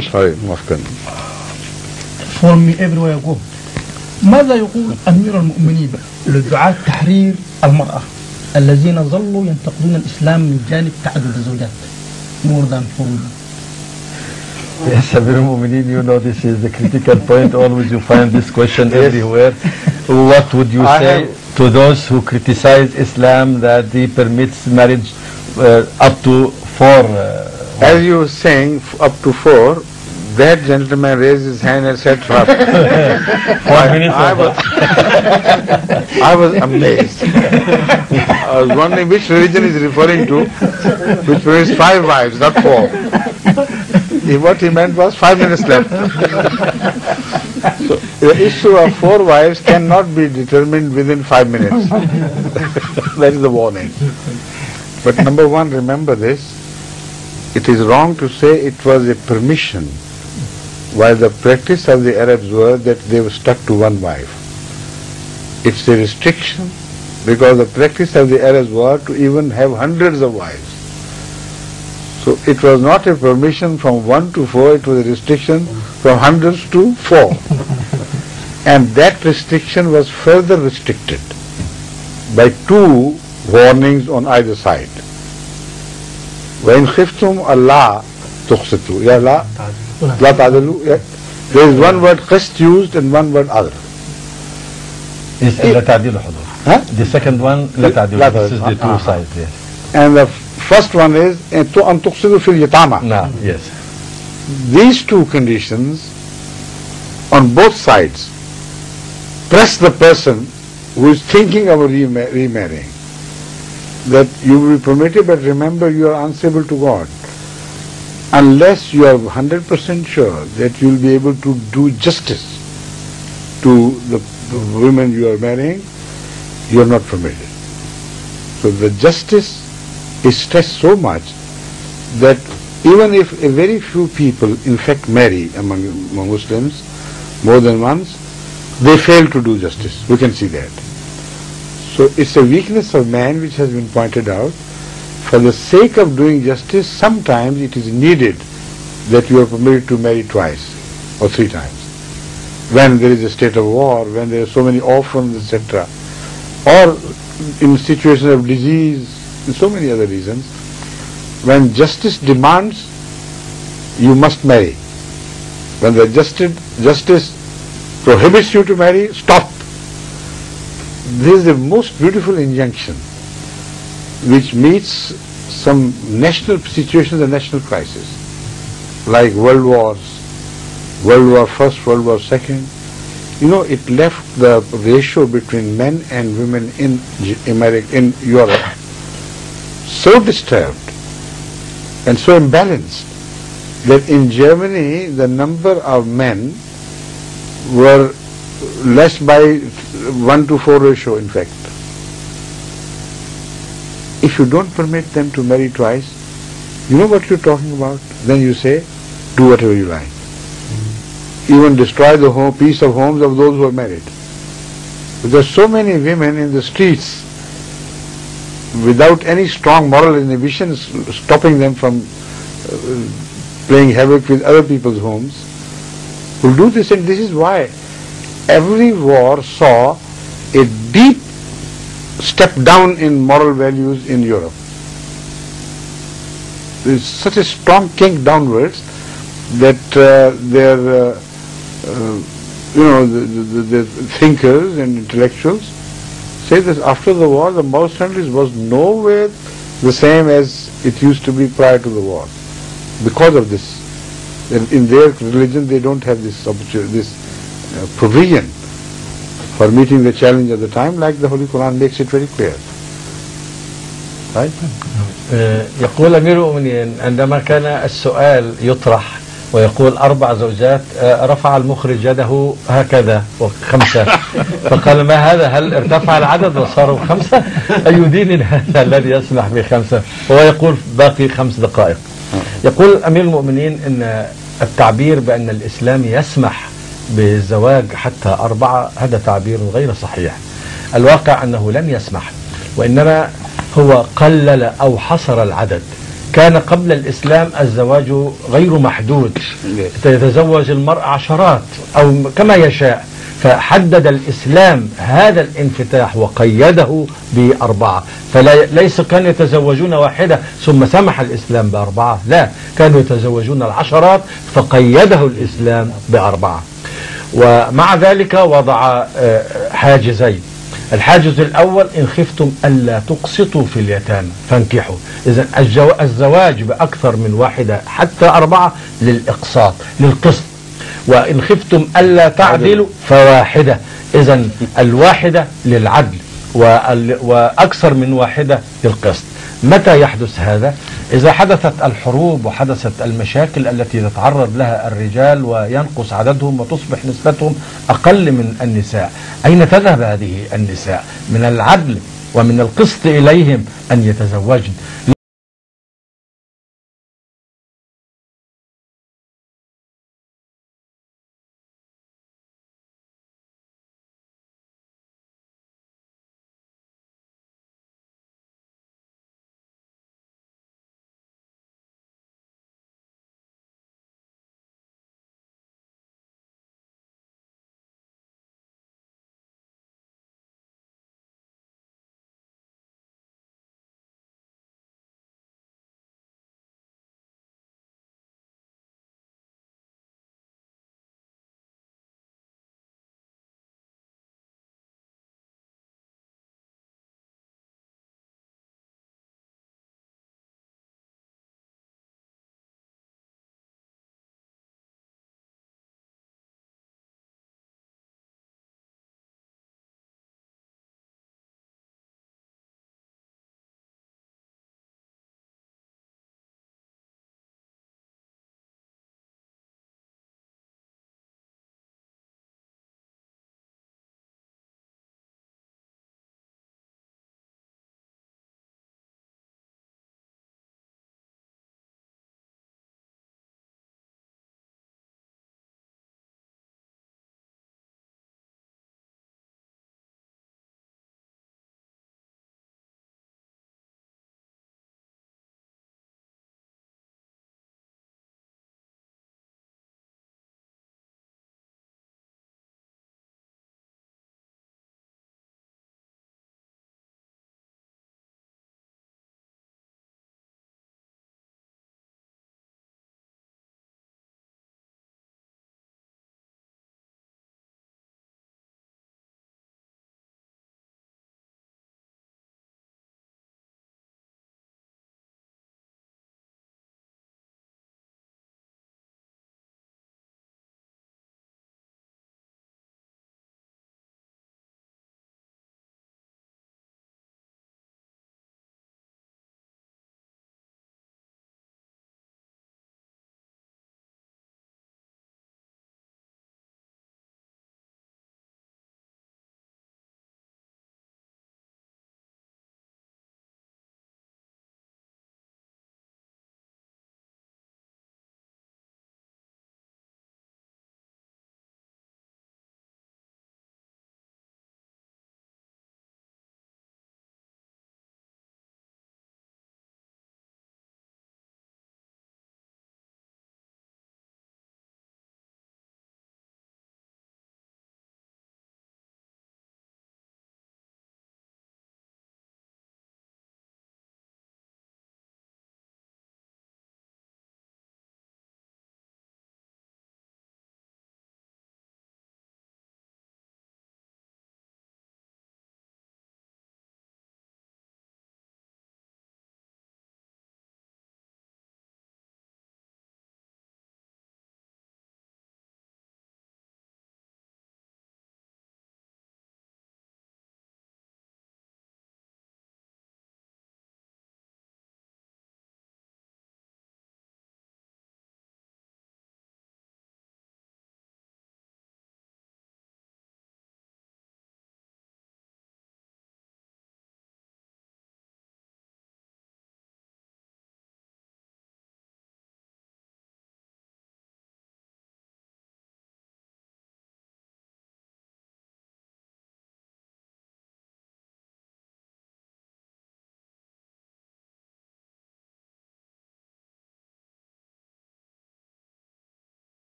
صحيح موافقا. For me everywhere I go. ماذا يقول أمير المؤمنين لدعاة تحرير المرأة الذين ظلوا ينتقدون الإسلام من جانب تعدد الزوجات more than 4 women? Yes, Amir al-Mu'mineen, you know this is the critical point. Always you find this question everywhere. What would you say to those who criticize Islam that he permits marriage up to 4? As you were saying, up to 4, that gentleman raised his hand and said, "Trap." 4 minutes. I was amazed. I was wondering which religion is referring to, which permits 5 wives, not 4. What he meant was 5 minutes left. So the issue of 4 wives cannot be determined within 5 minutes. That is the warning. But number one, remember this, it is wrong to say it was a permission, while the practice of the Arabs were that they were stuck to 1 wife. It's a restriction because the practice of the Arabs were to even have hundreds of wives. So it was not a permission from 1 to 4, it was a restriction from hundreds to 4. And that restriction was further restricted by 2 warnings on either side. وَإِنْ خِفْتُمْ أَلَّا تُقْسِطُوا يَا لَا لَا تَعْدِلُوا. There is 1 word qist used and 1 word other. Is لا تعديل حضور. The second one لا تعديل. This is the 2 sides. Yes. And the first one is أَن تُقْسِطُوا فِي الْيَتَامَى. No, yes. These 2 conditions on both sides press the person who is thinking of remarrying, that you will be permitted, but remember you are answerable to God. Unless you are 100% sure that you will be able to do justice to the women you are marrying, you are not permitted. So the justice is stressed so much that even if a very few people in fact marry among Muslims more than once, they fail to do justice. We can see that. So it's a weakness of man which has been pointed out. For the sake of doing justice, sometimes it is needed that you are permitted to marry twice or 3 times. When there is a state of war, when there are so many orphans, etc., or in situations of disease, and so many other reasons, when justice demands, you must marry. When the justice prohibits you to marry, stop. This is the most beautiful injunction which meets some national situations and national crises, like world wars, World War I, World War II. You know, it left the ratio between men and women in in Europe so disturbed and so imbalanced that in Germany the number of men were less by 1 to 4 ratio, in fact. If you don't permit them to marry twice, you know what you're talking about? Then you say, do whatever you like. Even destroy the peace of homes of those who are married. But there are so many women in the streets without any strong moral inhibition stopping them from playing havoc with other people's homes, who do this, and this is why every war saw a deep step down in moral values in Europe. There is such a strong kink downwards that their the thinkers and intellectuals say that after the war the moral standards was nowhere the same as it used to be prior to the war. Because of this, in their religion they don't have this opportunity, this provision for meeting the challenge of the time, like the Holy Quran makes it very clear. Right? يقول أمير المؤمنين عندما كان السؤال يطرح ويقول 4 زوجات رفع المخرج يده هكذا و5 فقال ما هذا، هل ارتفع العدد وصاروا 5؟ أي دين هذا الذي يسمح ب5؟ وهو يقول باقي 5 دقائق. يقول أمير المؤمنين أن التعبير بأن الإسلام يسمح بالزواج حتى 4 هذا تعبير غير صحيح. الواقع أنه لم يسمح، وإنما هو قلل أو حصر العدد. كان قبل الإسلام الزواج غير محدود، تتزوج المرأة عشرات أو كما يشاء، فحدد الإسلام هذا الانفتاح وقيده ب4، فليس كانوا يتزوجون واحدة ثم سمح الإسلام ب4، لا، كانوا يتزوجون العشرات فقيده الإسلام ب4. ومع ذلك وضع حاجزين. الحاجز الأول: إن خفتم ألا تقسطوا في اليتامى فانكحوا. إذن الزواج بأكثر من واحدة حتى 4 للإقساط، للقسط. وإن خفتم ألا تعدلوا فواحدة. إذن الواحدة للعدل وأكثر من واحدة للقسط. متى يحدث هذا؟ إذا حدثت الحروب وحدثت المشاكل التي يتعرض لها الرجال وينقص عددهم وتصبح نسبتهم أقل من النساء. أين تذهب هذه النساء؟ من العدل ومن القسط إليهم أن يتزوجن.